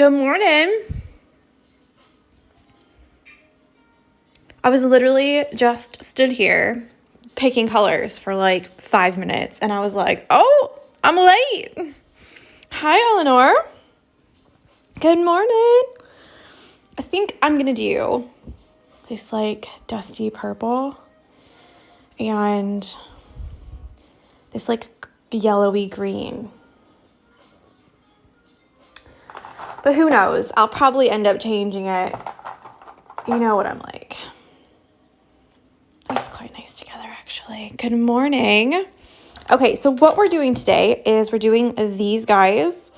Good morning. I was literally just stood here picking colors for like 5 minutes and I was like, oh, I'm late. Hi, Eleanor. Good morning. I think I'm gonna do this like dusty purple and this like yellowy green. But who knows? I'll probably end up changing it. You know what I'm like. That's quite nice together, actually. Good morning. Okay, so what we're doing today is we're doing these guys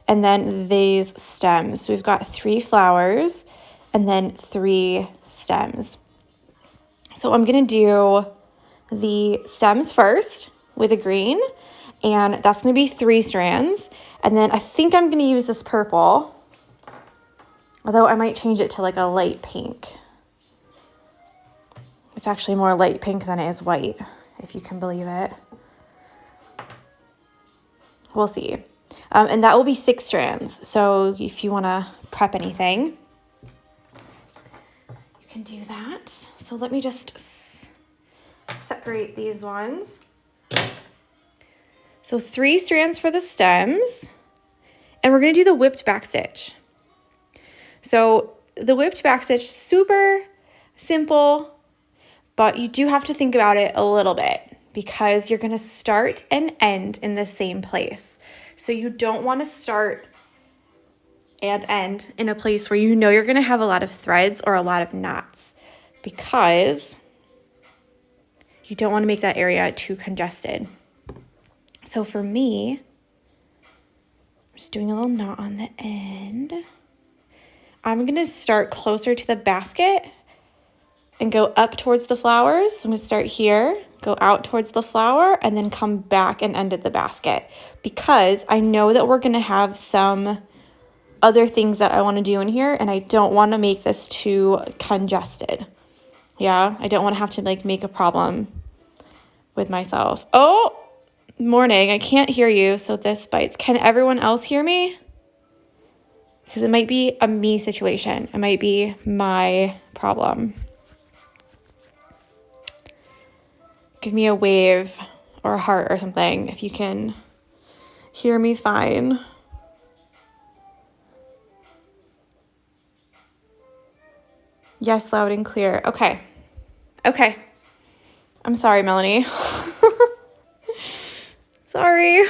and then these stems. So we've got 3 flowers and then 3 stems. So I'm going to do the stems first with a green, and that's going to be 3 strands. And then I think I'm going to use this purple, although I might change it to like a light pink. It's actually more light pink than it is white, if you can believe it. We'll see. And that will be 6 strands. So if you want to prep anything, you can do that. So let me just separate these ones. So 3 strands for the stems. And we're going to do the whipped backstitch. So the whipped backstitch, super simple, but you do have to think about it a little bit because you're going to start and end in the same place. So you don't want to start and end in a place where you know you're going to have a lot of threads or a lot of knots because you don't want to make that area too congested. So for me, I'm just doing a little knot on the end. I'm going to start closer to the basket and go up towards the flowers. So I'm going to start here, go out towards the flower, and then come back and end at the basket because I know that we're going to have some other things that I want to do in here, and I don't want to make this too congested. Yeah, I don't want to have to like make a problem with myself. Oh, morning. I can't hear you, so this bites. Can everyone else hear me? Because it might be a me situation. It might be my problem. Give me a wave or a heart or something if you can hear me fine. Yes, loud and clear. Okay. Okay. I'm sorry, Melanie. Sorry.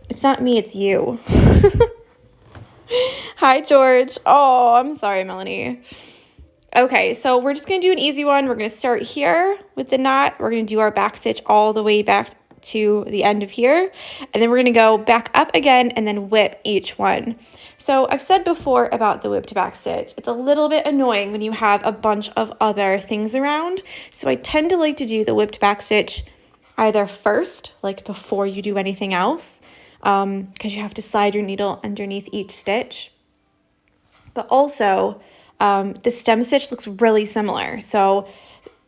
It's not me, it's you. Hi, George. Oh, I'm sorry, Melanie. Okay, so we're just going to do an easy one. We're going to start here with the knot. We're going to do our back stitch all the way back to the end of here. And then we're going to go back up again and then whip each one. So I've said before about the whipped back stitch. It's a little bit annoying when you have a bunch of other things around. So I tend to like to do the whipped back stitch either first, like before you do anything else, because you have to slide your needle underneath each stitch. But also, the stem stitch looks really similar. So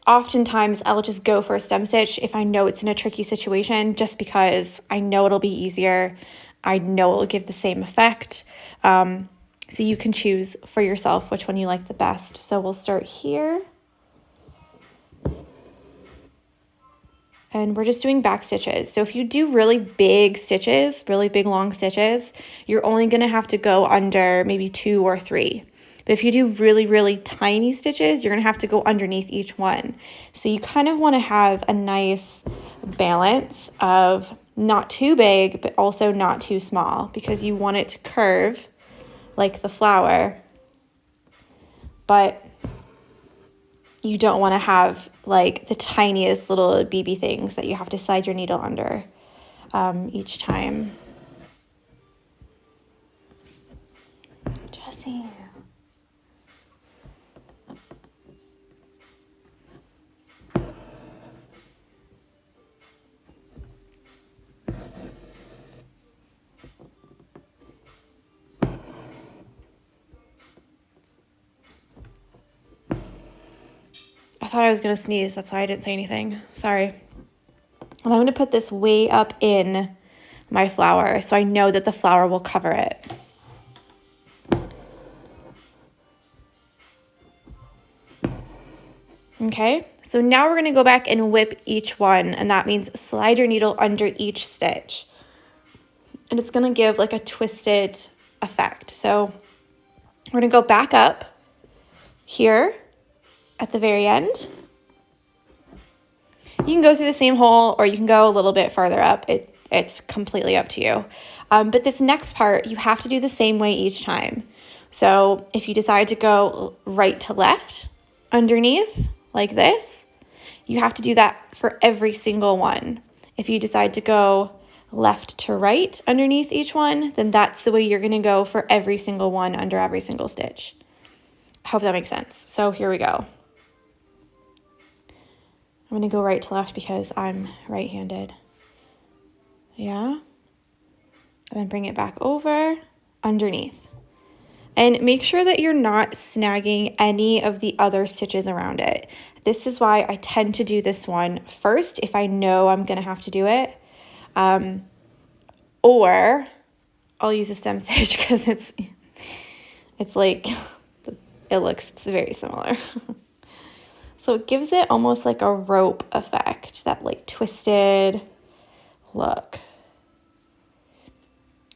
oftentimes I'll just go for a stem stitch if I know it's in a tricky situation, just because I know it'll be easier. I know it'll give the same effect. So you can choose for yourself which one you like the best. So we'll start here. And we're just doing back stitches. So if you do really big stitches, really big long stitches, you're only going to have to go under maybe 2 or 3. But if you do really, really tiny stitches, you're going to have to go underneath each one. So you kind of want to have a nice balance of not too big, but also not too small, because you want it to curve like the flower, but you don't want to have like the tiniest little BB things that you have to slide your needle under each time. Jesse. I thought I was going to sneeze. That's why I didn't say anything. Sorry. And I'm going to put this way up in my flower, so I know that the flower will cover it. Okay, so now we're going to go back and whip each one, and that means slide your needle under each stitch. And it's going to give like a twisted effect. So we're going to go back up here at the very end. You can go through the same hole or you can go a little bit farther up. It's completely up to you. But this next part, you have to do the same way each time. So if you decide to go right to left underneath like this, you have to do that for every single one. If you decide to go left to right underneath each one, then that's the way you're going to go for every single one under every single stitch. I hope that makes sense. So here we go. I'm going to go right to left because I'm right-handed. Yeah. And then bring it back over underneath. And make sure that you're not snagging any of the other stitches around it. This is why I tend to do this one first if I know I'm going to have to do it. Or I'll use a stem stitch because it's like, it looks very similar. So it gives it almost like a rope effect, that like twisted look.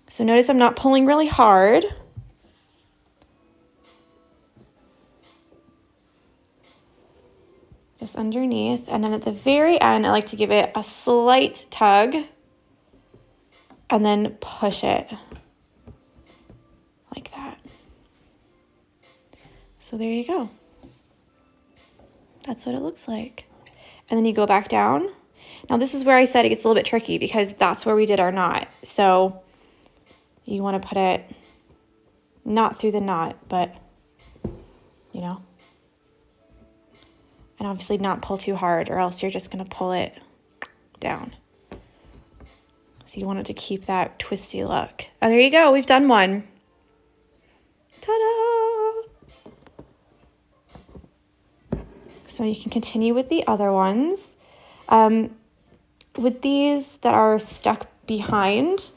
So notice I'm not pulling really hard. Just underneath. And then at the very end, I like to give it a slight tug and then push it like that. So there you go. That's what it looks like. And then you go back down. Now this is where I said it gets a little bit tricky because that's where we did our knot. So you want to put it not through the knot, but you know, and obviously not pull too hard or else you're just going to pull it down. So you want it to keep that twisty look. Oh, there you go. We've done one. Ta-da! So you can continue with the other ones. With these that are stuck behind,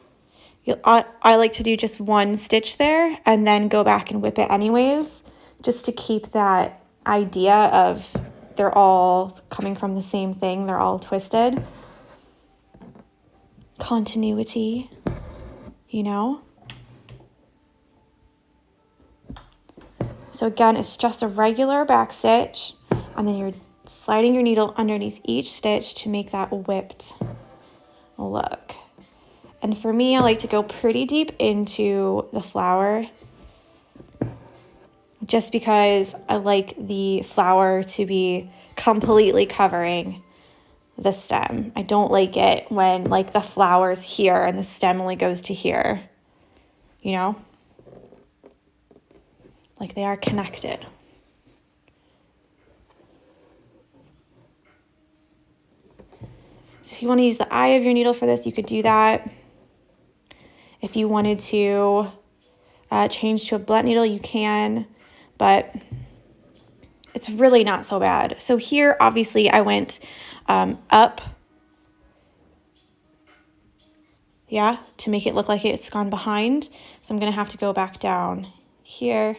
I like to do just one stitch there and then go back and whip it anyways, just to keep that idea of they're all coming from the same thing. They're all twisted. Continuity, you know? So again, it's just a regular back stitch, and then you're sliding your needle underneath each stitch to make that whipped look. And for me, I like to go pretty deep into the flower just because I like the flower to be completely covering the stem. I don't like it when like the flower's here and the stem only goes to here, you know? Like they are connected. So if you want to use the eye of your needle for this, you could do that. If you wanted to change to a blunt needle, you can, but it's really not so bad. So here, obviously, I went up, yeah, to make it look like it's gone behind. So I'm going to have to go back down here.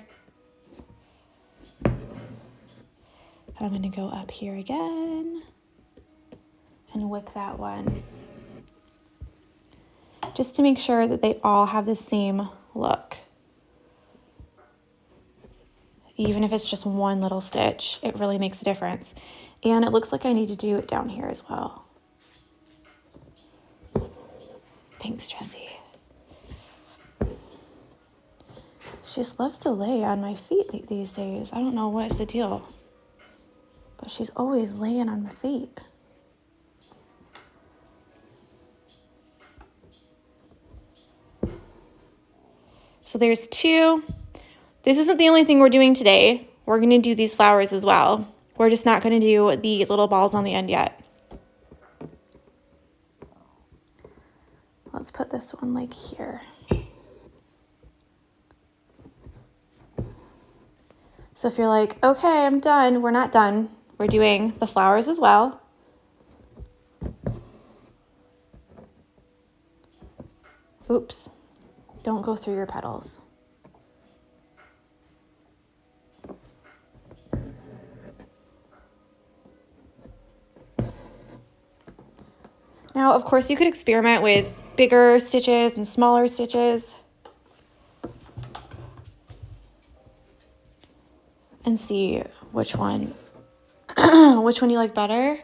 I'm going to go up here again and whip that one. Just to make sure that they all have the same look. Even if it's just one little stitch, it really makes a difference. And it looks like I need to do it down here as well. Thanks, Jessie. She just loves to lay on my feet these days. I don't know what's the deal, but she's always laying on my feet. So there's two. This isn't the only thing we're doing today. We're going to do these flowers as well. We're just not going to do the little balls on the end yet. Let's put this one like here. So if you're like, okay, I'm done, we're not done. We're doing the flowers as well. Oops, don't go through your petals. Now, of course, you could experiment with bigger stitches and smaller stitches and see which one you like better.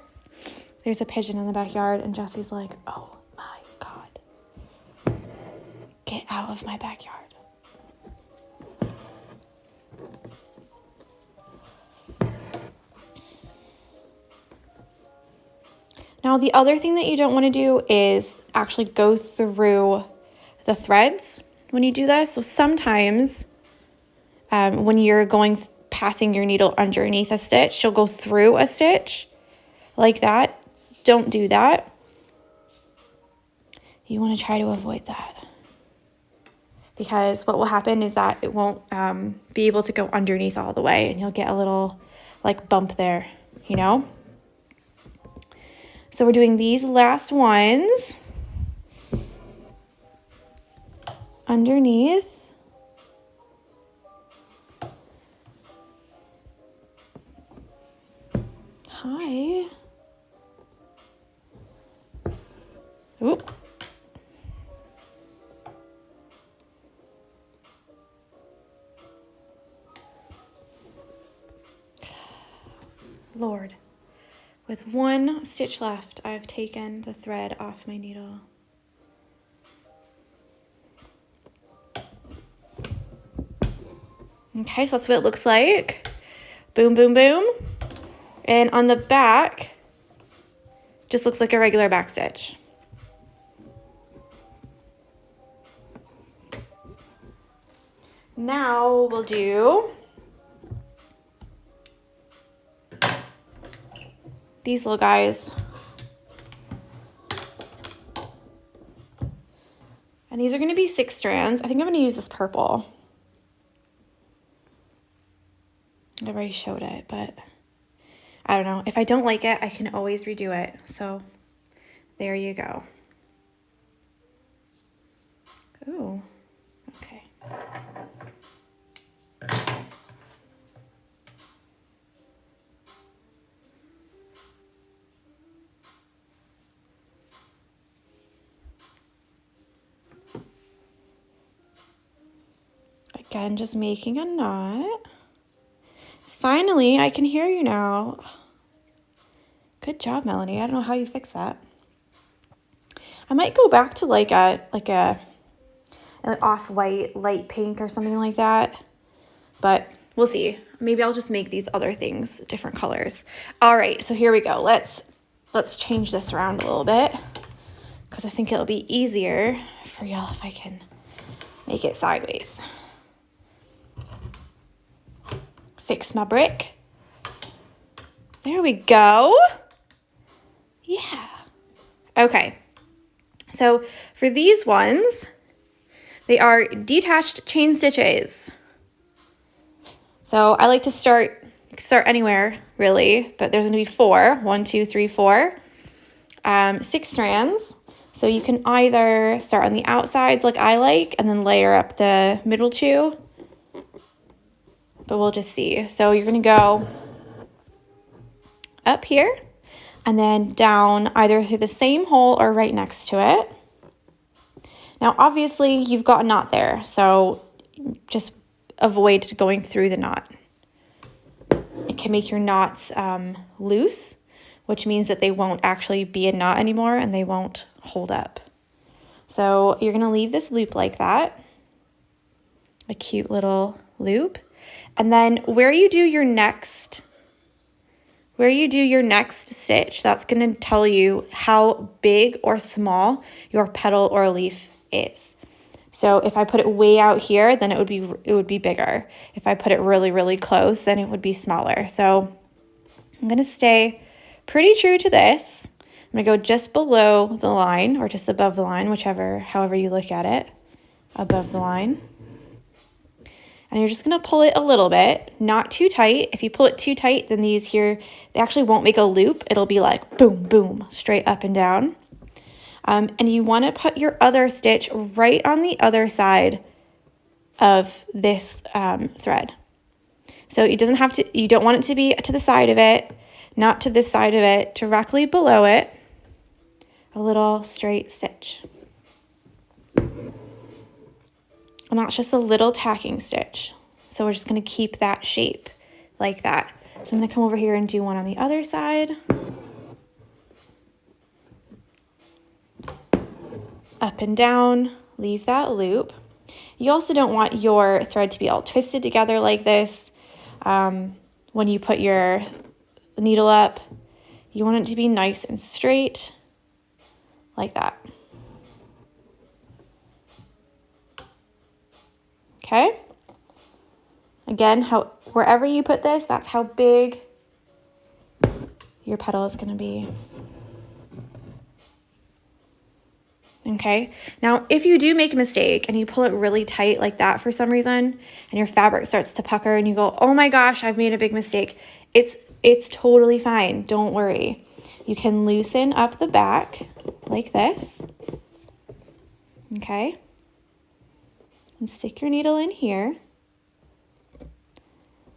There's a pigeon in the backyard and Jesse's like, oh my God, get out of my backyard. Now, the other thing that you don't want to do is actually go through the threads when you do this. So sometimes when you're passing your needle underneath a stitch, you'll go through a stitch like that. Don't do that. You want to try to avoid that, because what will happen is that it won't be able to go underneath all the way, and you'll get a little like bump there, you know? So we're doing these last ones underneath. Hi. Oop. Lord. With one stitch left, I've taken the thread off my needle. Okay, so that's what it looks like. Boom, boom, boom. And on the back, just looks like a regular back stitch. Now we'll do these little guys. And these are going to be 6 strands. I think I'm going to use this purple. I already showed it, but I don't know. If I don't like it, I can always redo it. So there you go. Ooh, okay. Again, just making a knot. Finally, I can hear you now. Good job, Melanie. I don't know how you fix that. I might go back to like an off-white light pink or something like that, but we'll see. Maybe I'll just make these other things different colors. All right, so here we go. Let's change this around a little bit, because I think it'll be easier for y'all if I can make it sideways. Fix my brick. There we go. Yeah. Okay. So for these ones, they are detached chain stitches. So I like to start anywhere really, but there's going to be 4. 1, 2, 3, 4. 6 strands. So you can either start on the outsides like I like, and then layer up the middle 2. But we'll just see. So you're going to go up here and then down either through the same hole or right next to it. Now, obviously, you've got a knot there, so just avoid going through the knot. It can make your knots loose, which means that they won't actually be a knot anymore and they won't hold up. So you're going to leave this loop like that, a cute little loop. And then where you do your next stitch, that's going to tell you how big or small your petal or leaf is. So if I put it way out here, then it would be bigger. If I put it really, really close, then it would be smaller. So I'm going to stay pretty true to this. I'm going to go just below the line or just above the line, however you look at it, above the line. And you're just going to pull it a little bit, not too tight. If you pull it too tight, then these here, they actually won't make a loop. It'll be like boom, boom, straight up and down. And you want to put your other stitch right on the other side of this thread. So it doesn't have to, you don't want it to be to the side of it, not to this side of it, directly below it, a little straight stitch. And that's just a little tacking stitch. So we're just going to keep that shape like that. So I'm going to come over here and do one on the other side. Up and down, leave that loop. You also don't want your thread to be all twisted together like this. When you put your needle up, you want it to be nice and straight, like that. Okay? Again, wherever you put this, that's how big your petal is going to be. Okay, now if you do make a mistake and you pull it really tight like that for some reason, and your fabric starts to pucker and you go, oh my gosh, I've made a big mistake, it's totally fine. Don't worry. You can loosen up the back like this. Okay, and stick your needle in here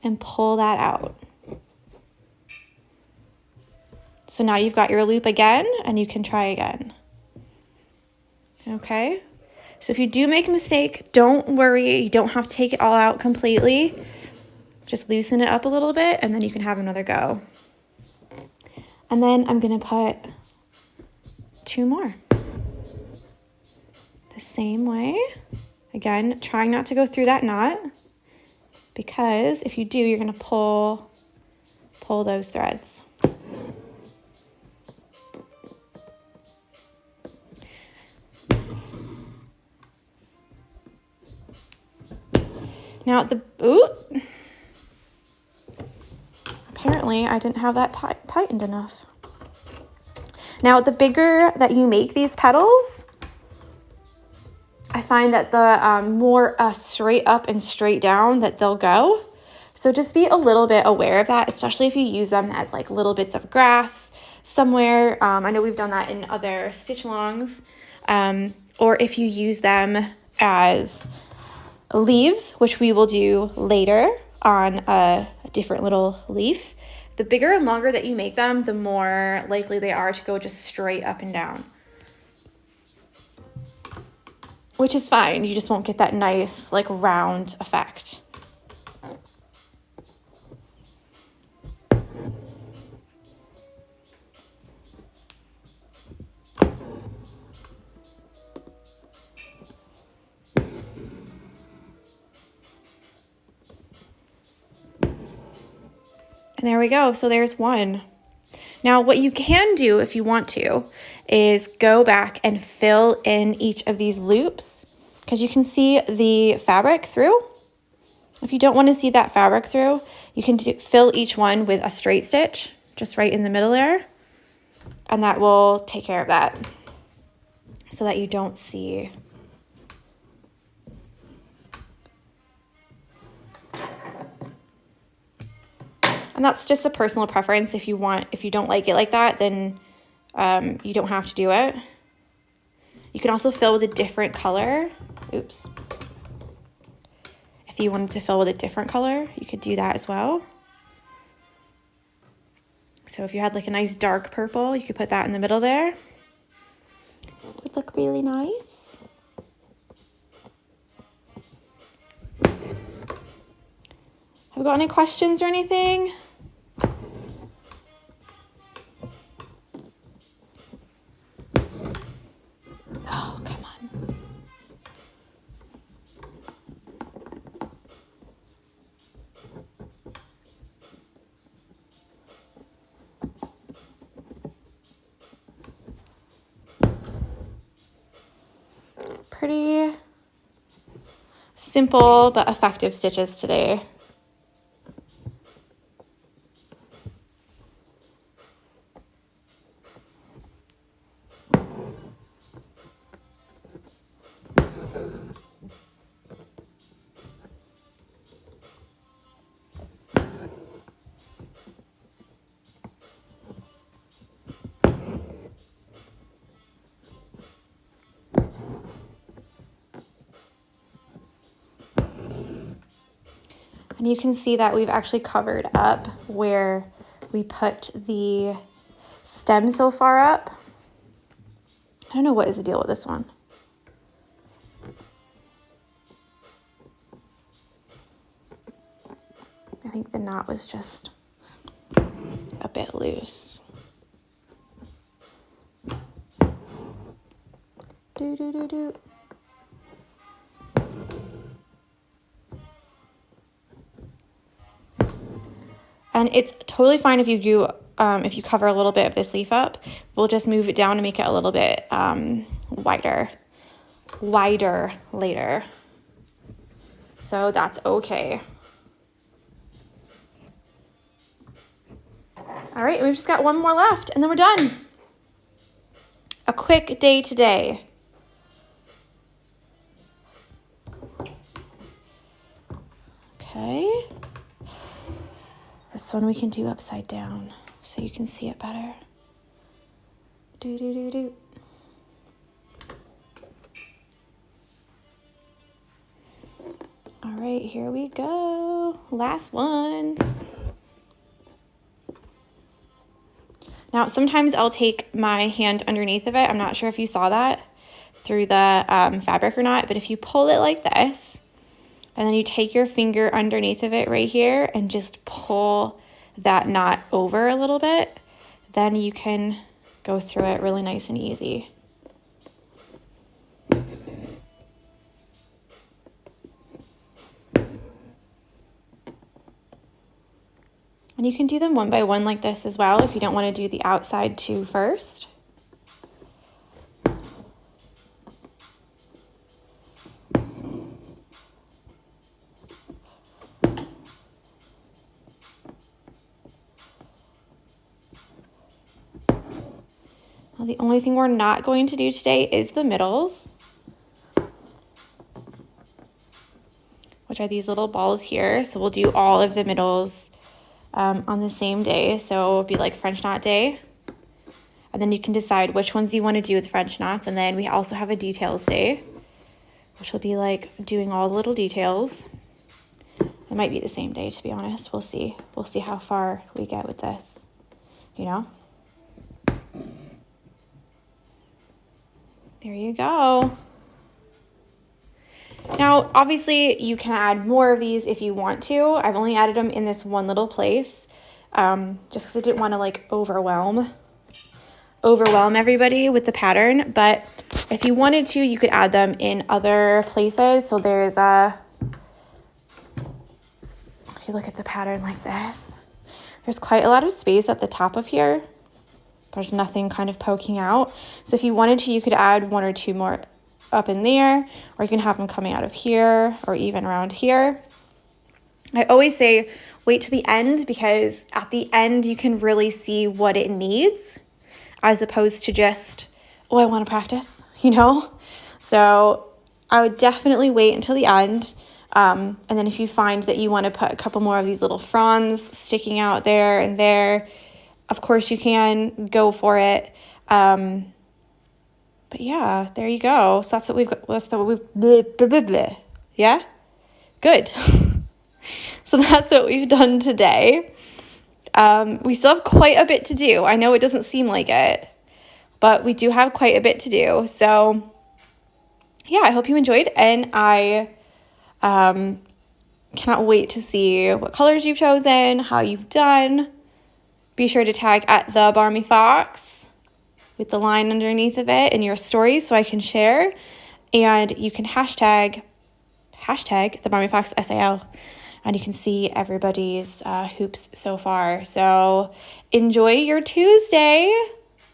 and pull that out. So now you've got your loop again and you can try again. Okay, so if you do make a mistake, don't worry. You don't have to take it all out completely. Just loosen it up a little bit and then you can have another go. And then I'm going to put 2 more. The same way. Again, trying not to go through that knot, because if you do, you're going to pull those threads. Now apparently I didn't have that tightened enough. Now the bigger that you make these petals, I find that the more straight up and straight down that they'll go. So just be a little bit aware of that, especially if you use them as like little bits of grass somewhere. I know we've done that in other stitch-alongs, or if you use them as leaves, which we will do later on a different little leaf. The bigger and longer that you make them, the more likely they are to go just straight up and down. Which is fine, you just won't get that nice like round effect. And there we go. So there's one. Now what you can do if you want to is go back and fill in each of these loops, because you can see the fabric through. If you don't want to see that fabric through, you can fill each one with a straight stitch just right in the middle there, and that will take care of that so that you don't see. And that's just a personal preference. If you don't like it like that, then you don't have to do it. You can also fill with a different color. Oops. If you wanted to fill with a different color, you could do that as well. So if you had like a nice dark purple, you could put that in the middle there. It would look really nice. Have you got any questions or anything? Oh, come on. Pretty simple but effective stitches today. And you can see that we've actually covered up where we put the stem so far up. I don't know what is the deal with this one. I think the knot was just a bit loose. Do, do, do, do. And it's totally fine if you do, if you cover a little bit of this leaf up. We'll just move it down to make it a little bit wider later. So that's okay. All right, we've just got one more left and then we're done. A quick day today. Okay. This one we can do upside down so you can see it better. Do, do, do, do. All right, here we go. Last ones. Now, sometimes I'll take my hand underneath of it. I'm not sure if you saw that through the fabric or not, but if you pull it like this, and then you take your finger underneath of it right here and just pull that knot over a little bit, then you can go through it really nice and easy. And you can do them one by one like this as well if you don't want to do the outside two first. Well, the only thing we're not going to do today is the middles, which are these little balls here. So we'll do all of the middles on the same day. So it'll be like French knot day. And then you can decide which ones you want to do with French knots. And then we also have a details day, which will be like doing all the little details. It might be the same day, to be honest. We'll see. We'll see how far we get with this, you know? There you go. Now, obviously, you can add more of these if you want to. I've only added them in this one little place, just because I didn't want to like overwhelm everybody with the pattern. But if you wanted to, you could add them in other places. So there's if you look at the pattern like this, there's quite a lot of space at the top of here. There's nothing kind of poking out. So if you wanted to, you could add one or two more up in there, or you can have them coming out of here or even around here. I always say wait to the end, because at the end you can really see what it needs, as opposed to just, oh, I want to practice, you know? So I would definitely wait until the end. And then if you find that you want to put a couple more of these little fronds sticking out there and there, of course you can go for it. But yeah, there you go. So that's what we've got. That's what we've, blah, blah, blah, blah. Yeah? Good. So that's what we've done today. We still have quite a bit to do. I know it doesn't seem like it, but we do have quite a bit to do. So yeah, I hope you enjoyed, and I cannot wait to see what colors you've chosen, how you've done. Be sure to tag at the Barmy Fox with the line underneath of it in your stories so I can share. And you can hashtag the Barmy Fox SAL, and you can see everybody's hoops so far. So enjoy your Tuesday,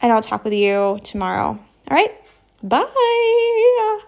and I'll talk with you tomorrow. All right, bye.